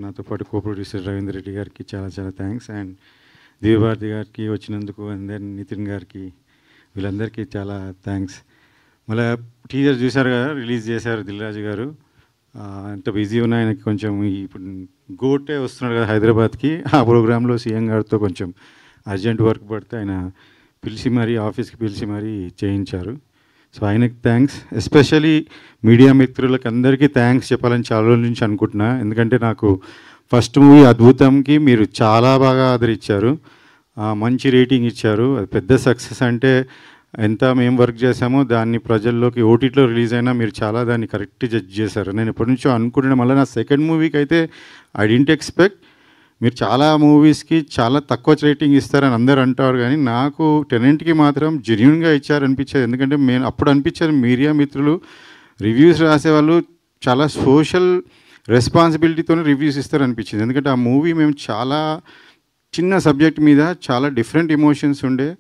నాతో పాటు కో-ప్రొడ్యూసర్ రవీందర్ రెడ్డి గారికి చాలా చాలా థ్యాంక్స్. అండ్ దివ్యభారతి గారికి వచ్చినందుకు, అండ్ దెన్ నితిన్ గారికి, వీళ్ళందరికీ చాలా థ్యాంక్స్. మళ్ళీ టీజర్ చూశారు కదా, రిలీజ్ చేశారు దిల్ రాజు గారు. అంత బిజీ ఉన్న ఆయనకి కొంచెం ఇప్పుడు గోటే వస్తున్నాడు కదా హైదరాబాద్కి, ఆ ప్రోగ్రాంలో సీఎం గారితో కొంచెం అర్జెంట్ వర్క్ పడితే ఆయన పిలిచి మరీ ఆఫీస్కి పిలిచి మరీ చేయించారు. సో ఆయనకి థ్యాంక్స్. ఎస్పెషలీ మీడియా మిత్రులకు అందరికీ థ్యాంక్స్ చెప్పాలని చాలా రోజుల నుంచి అనుకుంటున్నా. ఎందుకంటే నాకు ఫస్ట్ మూవీ అద్భుతంకి మీరు చాలా బాగా ఆదరించారు, మంచి రేటింగ్ ఇచ్చారు. అది పెద్ద సక్సెస్. అంటే ఎంత మేము వర్క్ చేసామో దాన్ని ప్రజల్లోకి ఓటీటీలో రిలీజ్ అయినా మీరు చాలా దాన్ని కరెక్ట్ జడ్జ్ చేశారు. నేను ఎప్పటి నుంచో అనుకుంటున్నా, మళ్ళీ నా సెకండ్ మూవీకి అయితే ఐ డింట్ ఎక్స్పెక్ట్ మీరు చాలా మూవీస్కి చాలా తక్కువ రేటింగ్ ఇస్తారని అందరు అంటారు, కానీ నాకు టెనెంట్కి మాత్రం జెన్యూన్గా ఇచ్చారనిపించేది. ఎందుకంటే నేను అప్పుడు అనిపించారు మీడియా మిత్రులు రివ్యూస్ రాసేవాళ్ళు చాలా సోషల్ రెస్పాన్సిబిలిటీతోనే రివ్యూస్ ఇస్తారనిపించింది. ఎందుకంటే ఆ మూవీ మేము చాలా చిన్న సబ్జెక్ట్ మీద చాలా డిఫరెంట్ ఎమోషన్స్ ఉండే,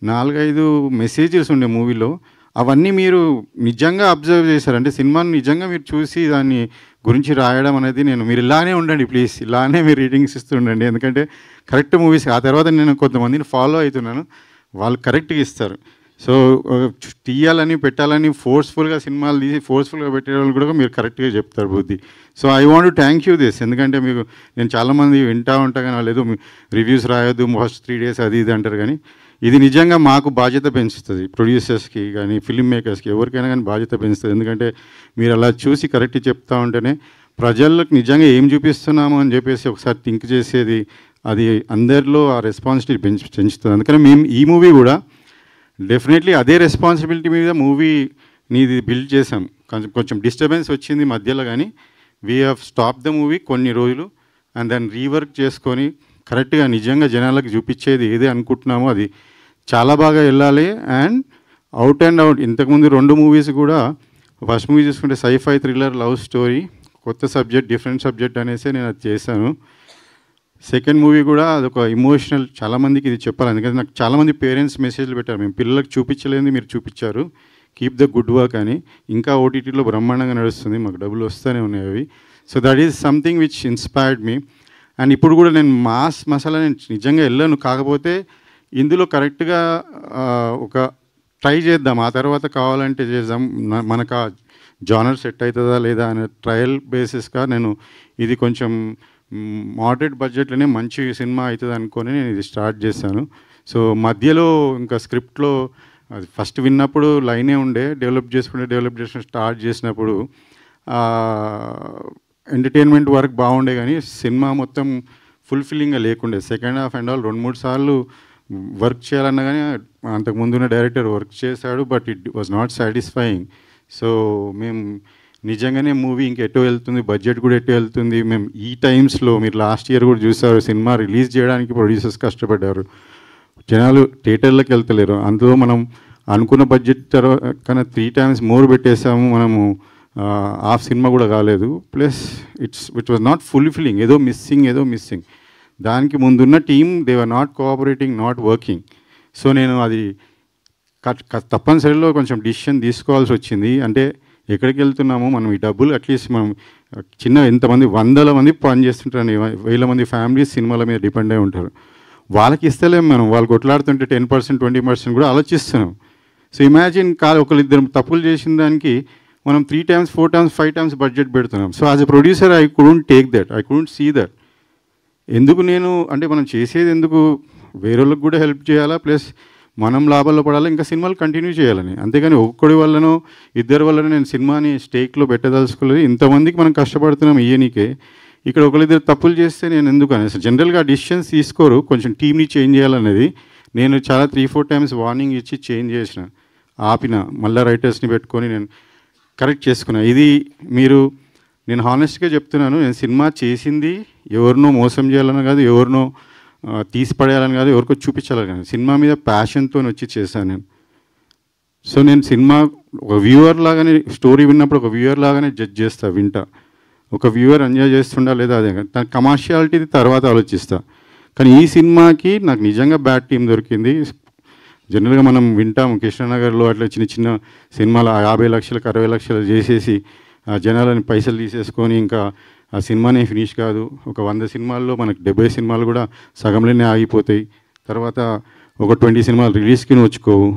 4-5 మెసేజెస్ ఉండే మూవీలో. అవన్నీ మీరు నిజంగా అబ్జర్వ్ చేశారు. అంటే సినిమాని నిజంగా మీరు చూసి దాన్ని గురించి రాయడం అనేది, మీరు ఇలానే ఉండండి ప్లీజ్, ఇలానే మీరు రీడింగ్స్ ఇస్తుండండి. ఎందుకంటే కరెక్ట్ మూవీస్. ఆ తర్వాత నేను కొంతమందిని ఫాలో అవుతున్నాను, వాళ్ళు కరెక్ట్గా ఇస్తారు. సో తీయాలని పెట్టాలని ఫోర్స్ఫుల్గా సినిమాలు తీసి ఫోర్స్ఫుల్గా పెట్టే వాళ్ళు కూడా మీరు కరెక్ట్గా చెప్తారు బుద్ధి. So I want to thank you this. ఎందుకంటే మీకు నేను చాలామంది వింటూ ఉంటా కానీ వాళ్ళు ఏదో రివ్యూస్ రాయొద్దు ఫస్ట్ 3 days అది ఇది అంటారు, కానీ ఇది నిజంగా మాకు బాధ్యత పెంచుతుంది. ప్రొడ్యూసర్స్కి కానీ ఫిల్మ్ మేకర్స్కి ఎవరికైనా కానీ బాధ్యత పెంచుతుంది. ఎందుకంటే మీరు అలా చూసి కరెక్ట్ చెప్తూ ఉంటేనే ప్రజలకు నిజంగా ఏం చూపిస్తున్నాము అని చెప్పేసి ఒకసారి థింక్ చేసేది, అది అందరిలో ఆ రెస్పాన్సిబిలిటీ పెంచుతుంది. అందుకని మేము ఈ మూవీ కూడా డెఫినెట్లీ అదే రెస్పాన్సిబిలిటీ మీద మూవీని బిల్డ్ చేసాం. కొంచెం డిస్టర్బెన్స్ వచ్చింది మధ్యలో, కానీ we have stop the movie కొన్ని రోజులు అండ్ దాన్ని రీవర్క్ చేసుకొని కరెక్ట్గా నిజంగా జనాలకు చూపించేది ఏదే అనుకుంటున్నామో అది చాలా బాగా వెళ్ళాలి. అండ్ అవుట్ ఇంతకుముందు 2 మూవీస్ కూడా, ఫస్ట్ మూవీ చూసుకుంటే సైఫై థ్రిల్లర్ లవ్ స్టోరీ, కొత్త సబ్జెక్ట్ డిఫరెంట్ సబ్జెక్ట్ అనేసి నేను అది చేశాను. సెకండ్ మూవీ కూడా అదొక ఇమోషనల్, చాలామందికి ఇది చెప్పాలి. ఎందుకంటే నాకు చాలామంది పేరెంట్స్ మెసేజ్లు పెట్టారు, మేము పిల్లలకు చూపించలేని మీరు చూపించారు, కీప్ ద గుడ్ వర్క్ అని. ఇంకా ఓటీటీలో బ్రహ్మాండంగా నడుస్తుంది, మాకు డబ్బులు వస్తూనే ఉన్నాయి అవి. So that is something which inspired me. And ఇప్పుడు కూడా నేను మాస్ మసాలా నేను నిజంగా వెళ్ళాను, కాకపోతే ఇందులో కరెక్ట్గా ఒక ట్రై చేద్దాం, ఆ తర్వాత కావాలంటే చేద్దాం, మనకు ఆ జానర్ సెట్ అవుతుందా లేదా అనే ట్రయల్ బేసిస్గా నేను ఇది కొంచెం మోడరేట్ బడ్జెట్లోనే మంచి సినిమా అవుతుంది అనుకొని నేను ఇది స్టార్ట్ చేశాను. సో మధ్యలో ఇంకా స్క్రిప్ట్లో అది ఫస్ట్ విన్నప్పుడు లైనే ఉండే, డెవలప్ చేసుకుని స్టార్ట్ చేసినప్పుడు ఎంటర్టైన్మెంట్ వర్క్ బాగుండే, కానీ సినిమా మొత్తం ఫుల్ఫిల్లింగ్గా లేకుండే. సెకండ్ హాఫ్ అండ్ ఆల్ 2-3 సార్లు వర్క్ చేయాలన్నా కానీ అంతకుముందున్న డైరెక్టర్ వర్క్ చేశాడు, but it was not satisfying. So మేము నిజంగానే మూవీ ఇంకెటో వెళ్తుంది, బడ్జెట్ కూడా ఎటో వెళ్తుంది. మేము ఈ టైమ్స్లో మీరు లాస్ట్ ఇయర్ కూడా చూసారు, సినిమా రిలీజ్ చేయడానికి ప్రొడ్యూసర్స్ కష్టపడ్డారు, జనాలు థియేటర్లకు వెళ్తలేరు. అందులో మనం అనుకున్న బడ్జెట్ కన్నా 3 times మోర్ పెట్టేసాము మనము, హాఫ్ సినిమా కూడా కాలేదు. Plus it was not fulfilling, ఏదో మిస్సింగ్. దానికి ముందున్న team they were not cooperating, not working. So నేను అది తప్పనిసరిలో కొంచెం డిసిషన్ తీసుకోవాల్సి వచ్చింది. అంటే ఎక్కడికి వెళ్తున్నామో మనం ఈ డబ్బులు అట్లీస్ట్ మనం ఎంతమంది 100 మంది పని చేస్తుంటారు, 1000 మంది ఫ్యామిలీస్ సినిమాల మీద డిపెండ్ అయి ఉంటారు, వాళ్ళకి ఇస్తలేము మనం. వాళ్ళు కొట్లాడుతుంటే 10%, 20% కూడా ఆలోచిస్తున్నాం. సో ఇమాజిన్ ఒకరిద్దరు తప్పులు చేసిన దానికి మనం 3 times, 4 times, 5 times బడ్జెట్ పెడుతున్నాం. So as a producer I couldn't take that, I couldn't see that. ఎందుకు నేను అంటే మనం చేసేది ఎందుకు వేరే వాళ్ళకి కూడా హెల్ప్ చేయాలా, ప్లస్ మనం లాభాల్లో పడాలి, ఇంకా సినిమాలు కంటిన్యూ చేయాలని. అంతేగాని ఒక్కడి వల్లనో 2 వల్లనో నేను సినిమాని స్టేక్లో పెట్టదలుచుకోలేదు. ఇంతమందికి మనం కష్టపడుతున్నాం ఇయ్యనికే, ఇక్కడ 1-2 తప్పులు చేస్తే నేను ఎందుకు అనేసి జనరల్గా డిసిషన్స్ తీసుకోరు, కొంచెం టీమ్ని చేంజ్ చేయాలనేది. నేను చాలా 3-4 times వార్నింగ్ ఇచ్చి చేంజ్ చేసిన, ఆపిన, మళ్ళీ రైటర్స్ని పెట్టుకొని నేను కరెక్ట్ చేసుకున్నా. ఇది నేను హానెస్ట్గా చెప్తున్నాను, నేను సినిమా చేసింది ఎవరినో మోసం చేయాలని కాదు, ఎవరినో తీసిపడేయాలని కాదు, ఎవరికో చూపించాలని కాదు, సినిమా మీద ప్యాషన్తో వచ్చి చేశాను నేను. సో నేను సినిమా ఒక వ్యూవర్ లాగానే, స్టోరీ విన్నప్పుడు ఒక వ్యూవర్ లాగానే జడ్జ్ చేస్తా, వింటా. ఒక వ్యూవర్ ఎంజాయ్ చేస్తుండా లేదా అదే, తన కమర్షియాలిటీ తర్వాత ఆలోచిస్తా. కానీ ఈ సినిమాకి నాకు నిజంగా బ్యాడ్ టీం దొరికింది. జనరల్గా మనం వింటాము కృష్ణనగర్లో అట్లా చిన్న సినిమాలు 50 లక్షలకు 60 లక్షలు చేసేసి జనాలని పైసలు తీసేసుకొని ఇంకా ఆ సినిమానే ఫినిష్ కాదు. ఒక 100 సినిమాల్లో మనకు 70 సినిమాలు కూడా సగంలోనే ఆగిపోతాయి. తర్వాత ఒక 20 సినిమాలు రిలీజ్కి నోచుకోవు,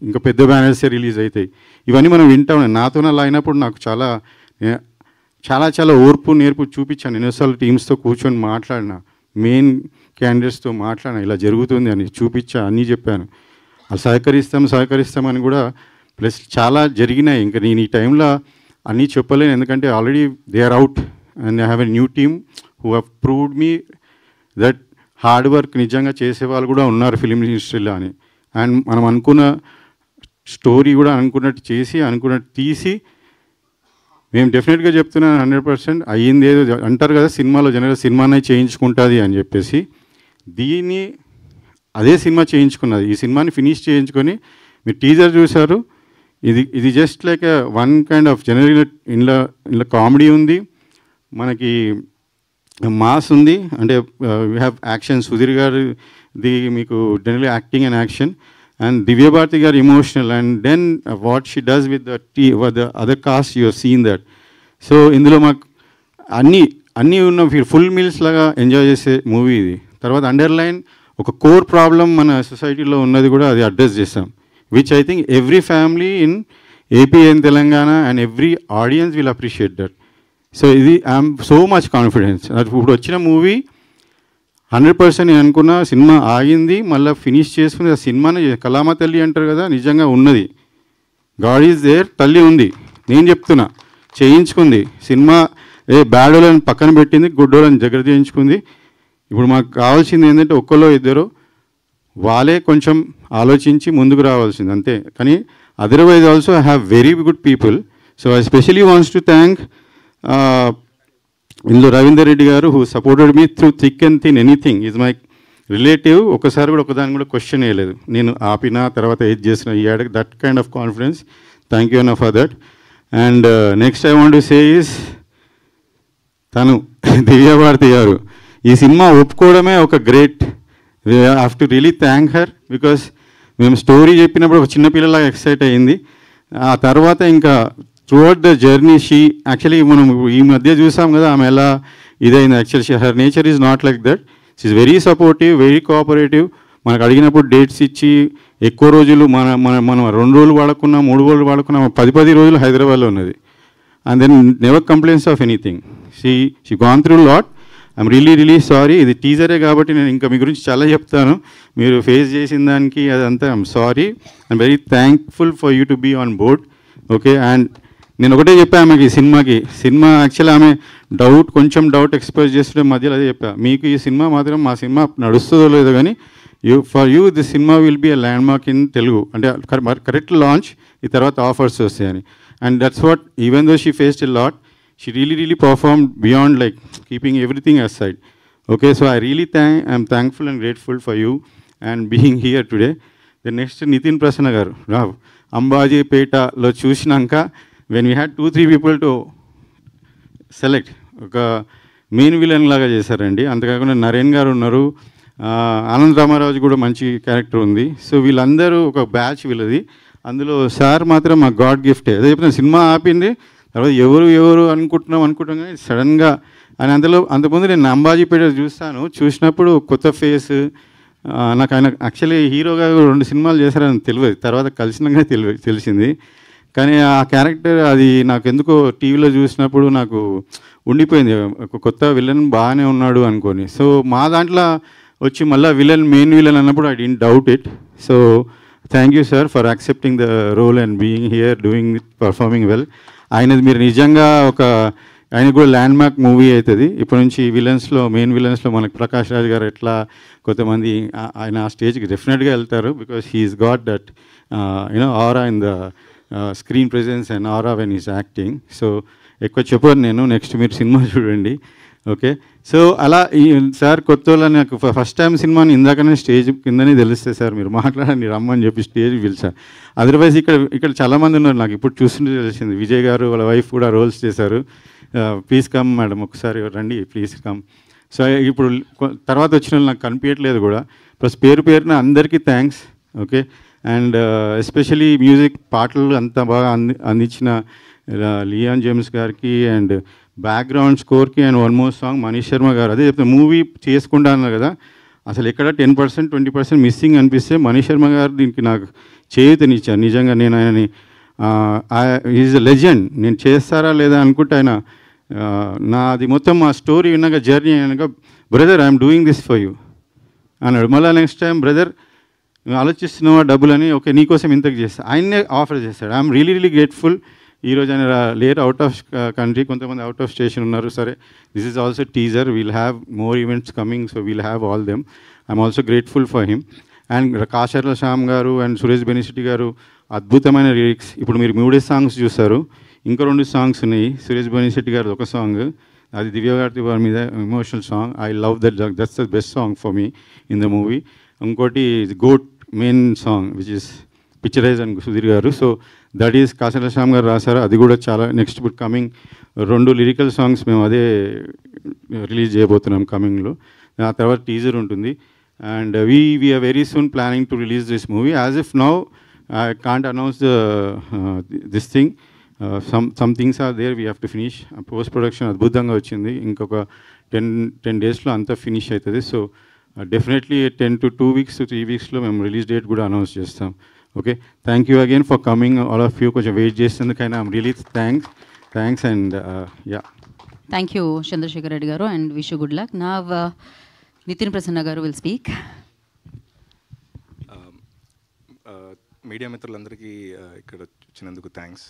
ఇంకా పెద్ద బ్యానర్సే రిలీజ్ అవుతాయి. ఇవన్నీ మనం వింటాం. నాతో అలా అయినప్పుడు నాకు చాలా చాలా చాలా ఓర్పు నేర్పు చూపించాను. ఎన్నోసార్లు టీమ్స్తో కూర్చొని మాట్లాడిన, మెయిన్ క్యాండిడేట్స్తో మాట్లాడిన, ఇలా జరుగుతుంది అని చూపించా, అన్నీ చెప్పాను. అది సహకరిస్తామని కూడా ప్లస్ చాలా జరిగినాయి. ఇంకా నేను ఈ టైంలో అన్నీ చెప్పలేను, ఎందుకంటే already they are out and I have a new team who have proved me that hard work నిజంగా చేసే వాళ్ళు కూడా ఉన్నారు ఫిలిం ఇండస్ట్రీలో అని. అండ్ మనం అనుకున్న స్టోరీ కూడా అనుకున్నట్టు చేసి అనుకున్నట్టు తీసి మేము డెఫినెట్గా చెప్తున్నాను 100% అయ్యింది. ఏదో అంటారు కదా సినిమాలో జనరల్గా సినిమానే చేయించుకుంటుంది అని చెప్పేసి, దీన్ని అదే సినిమా చేయించుకున్నది. ఈ సినిమాని ఫినిష్ చేయించుకొని మీరు టీజర్ చూశారు. ఇది just like one kind of జనరల్గా ఇంట్లో కామెడీ ఉంది, మనకి మాస్ ఉంది, అంటే వీ హ్యావ్ యాక్షన్. సుధీర్ గారిది మీకు general acting and action, and Divya Bharathi garu emotional, and then what she does with the other cast you have seen that. So ఇందులో మాకు అన్నీ ఉన్న ఫుల్ మీల్స్ లాగా ఎంజాయ్ చేసే మూవీ ఇది. తర్వాత అండర్లైన్ ఒక కోర్ ప్రాబ్లం మన సొసైటీలో ఉన్నది కూడా అది అడ్రస్ చేస్తాం, which I think every family in AP and Telangana and every audience will appreciate that. So ఇది ఐఎమ్ సో మచ్ కాన్ఫిడెన్స్. ఇప్పుడు వచ్చిన మూవీ 100% నేను అనుకున్న సినిమా ఆగింది, మళ్ళీ ఫినిష్ చేసుకుని ఆ సినిమాని కళామ తల్లి అంటారు కదా, నిజంగా ఉన్నది. గాడ్ ఈజ్ దేర్, తల్లి ఉంది. నేను చెప్తున్నా చేయించుకుంది సినిమా. బ్యాడ్ వాళ్ళని పక్కన పెట్టింది, గుడ్ వాళ్ళని దగ్గర చేయించుకుంది. ఇప్పుడు మాకు కావాల్సింది ఏంటంటే ఒక్కలో ఇద్దరు వాళ్ళే కొంచెం ఆలోచించి ముందుకు రావాల్సింది అంతే. కానీ otherwise also I have very good people. So I especially wants to thank ఇందులో రవీందర్ రెడ్డి గారు who supported me through thick and thin anything. Is my relative. ఒకసారి కూడా ఒకదాన్ని కూడా క్వశ్చన్ వేయలేదు, నేను ఆపినా తర్వాత ఏది చేసిన ఈ add that kind of confidence. Thank you అన్న for that. And next I want to say is తను దివ్య భారతి గారు ఈ సినిమా ఒప్పుకోవడమే ఒక great. We have to really thank her, because మేము స్టోరీ చెప్పినప్పుడు ఒక చిన్నపిల్లలాగా ఎక్సైట్ అయ్యింది. ఆ తర్వాత ఇంకా throughout the journey she actually మనం ఈ మధ్య చూసాం కదా ఆమె ఎలా ఇదైంది. Actually her nature is not like that. She is very supportive, very cooperative. మనకు అడిగినప్పుడు డేట్స్ ఇచ్చి ఎక్కువ రోజులు మనం 2 రోజులు వాడుకున్నా 3 రోజులు వాడుకున్నా 10 రోజులు హైదరాబాద్లో ఉన్నది. And then never complaints of anything. She gone through lot. I'm really sorry. ఇది టీజరే కాబట్టి నేను ఇంకా మీ గురించి చాలా చెప్తాను, మీరు ఫేస్ చేసిన దానికి అదంతా. I'm sorry. I'm very thankful for you to be on board. Okay. And నేను ఒకటే చెప్పాను ఆమెకి సినిమా యాక్చువల్లీ ఆమె కొంచెం డౌట్ ఎక్స్ప్రెస్ చేస్తుంటే మధ్యలో అదే చెప్పా, మీకు ఈ సినిమా మాత్రం మా సినిమా నడుస్తుందో లేదో కానీ for you this cinema will be a landmark in Telugu. అంటే కరెక్ట్ లాంచ్, ఈ తర్వాత ఆఫర్స్ వస్తాయని. And that's what even though she faced a lot, she really performed beyond like keeping everything aside. Okay, so I'm thankful and grateful for you and being here today. The next Nitin Prasanna garu Rav Ambaji Peta lo chusinaanka when we had 2-3 people to select oka main villain laga chesarandi. అంతకాకుండా నరేన్ గారు ఉన్నారు, ఆనంద్ రామారాజు కూడా మంచి character ఉంది. So వీళ్ళందరూ ఒక batch వీళ్ళది. అందులో sir మాత్రం మా గాడ్ గిఫ్టే. అదే చెప్తున్నా, సినిమా ఆపింది తర్వాత ఎవరు అనుకుంటున్నాం కానీ సడన్గా అని అంతకుముందు నేను అంబాజీపేట చూసినప్పుడు కొత్త ఫేస్. నాకు ఆయన యాక్చువల్లీ హీరోగా 2 సినిమాలు చేశారని తెలియదు, తర్వాత కలిసినాక తెలిసింది. కానీ ఆ క్యారెక్టర్ అది నాకు ఎందుకో టీవీలో చూసినప్పుడు నాకు ఉండిపోయింది, ఒక కొత్త విలన్ బాగానే ఉన్నాడు అనుకొని. సో మా దాంట్లో వచ్చి మళ్ళీ మెయిన్ విలన్ అన్నప్పుడు I didn't doubt it. So thank you sir for accepting the role and being here doing it, performing well. ఆయనది మీరు నిజంగా ఆయన కూడా ల్యాండ్ మార్క్ మూవీ అవుతుంది. ఇప్పటి నుంచి మెయిన్ విలన్స్లో మనకు ప్రకాష్ రాజ్ గారు ఎట్లా కొంతమంది ఆయన ఆ స్టేజ్కి డెఫినెట్గా వెళ్తారు, because he's got that aura in the screen presence and aura when is acting. So ఎక్కువ చెప్పను నేను, నెక్స్ట్ మీరు సినిమా చూడండి. ఓకే. సో అలా ఈ సార్ కొత్త నాకు ఫస్ట్ టైం సినిమాని ఇందాకనే స్టేజ్ కిందనే తెలిస్తే సార్ మీరు మాట్లాడండి రమ్మని చెప్పి స్టేజ్ పిలిచా. అదర్వైజ్ ఇక్కడ చాలామంది ఉన్నారు, నాకు ఇప్పుడు చూస్తుంటే తెలిసింది. విజయ్ గారు వాళ్ళ వైఫ్ కూడా రోల్స్ చేశారు. ప్లీజ్ కమ్ మేడం, ఒకసారి రండి ప్లీజ్ కమ్. సో ఇప్పుడు తర్వాత వచ్చిన నాకు కనిపించట్లేదు కూడా. ప్లస్ పేరున అందరికీ thanks. Okay. And especially music పాటలు అంత బాగా అందించిన లియాన్ జేమ్స్ గారికి అండ్ బ్యాక్గ్రౌండ్ స్కోర్కి and one more song Manish Sharma garu అదే చెప్తాను, మూవీ చేసుకుంటా అన్నారు కదా, అసలు ఎక్కడ 10% 20% మిస్సింగ్ అనిపిస్తే మనీష్ శర్మ గారు దీనికి నాకు చేయూతనిచ్చారు. నిజంగా నేను ఆయనని ఈజ్ ఎ లెజెండ్. నేను చేస్తారా లేదా అనుకుంటే ఆయన నాది మొత్తం మా స్టోరీ విన్నాక జర్నీ అయినాక, brother I'm doing this for you అన్నాడు. మళ్ళీ నెక్స్ట్ టైం, బ్రదర్ నువ్వు ఆలోచిస్తున్నావా డబ్బులని, ఓకే నీకోసం ఇంతకు చేస్తా, ఆయన్నే ఆఫర్ చేస్తాడు. I'm really grateful. ఈరోజు ఆయన లేట్ అవుట్ ఆఫ్ కంట్రీ, కొంతమంది అవుట్ ఆఫ్ స్టేషన్ ఉన్నారు. సరే, this is also teaser, we'll have more events coming, so we'll have all them. I'm also grateful for him. And Kasarla Shyam garu and Suresh బెనిశెట్టి గారు అద్భుతమైన lyrics. ఇప్పుడు మీరు 3 songs చూస్తారు, ఇంకా 2 సాంగ్స్ ఉన్నాయి. సురేష్ బెనిశెట్టి గారు ఒక సాంగ్, అది దివ్య గారి వారి మీద emotional song. I love that's the best song for me in the movie. ఇంకోటి గోట్ main song which is picturize and Sudheer garu. So that is Kasarla Shyam garu రాశారు. అది కూడా చాలా నెక్స్ట్ ఇప్పుడు కమింగ్ 2 లిరికల్ సాంగ్స్ మేము అదే రిలీజ్ చేయబోతున్నాం కమింగ్లో. ఆ తర్వాత టీజర్ ఉంటుంది. And we are very soon planning to release this movie. As if now I can't announce this thing. Some things are there, we have to finish. Post production అద్భుతంగా వచ్చింది. ఇంకొక 10 డేస్లో అంతా ఫినిష్ అవుతుంది. So definitely 10 to 2 weeks to 3 weeksలో మేము release date కూడా announce చేస్తాం. Okay, thank you again for coming all of you. కొంచెం వెయిట్ చేసేందుకైనా I'm really thanks and yeah. Thank you Chandrasekhar Reddy garu and wish you good luck. నా నితిన్ ప్రసన్న గారు will speak. Media మిత్రులందరికీ ఇక్కడ వచ్చినందుకు థ్యాంక్స్.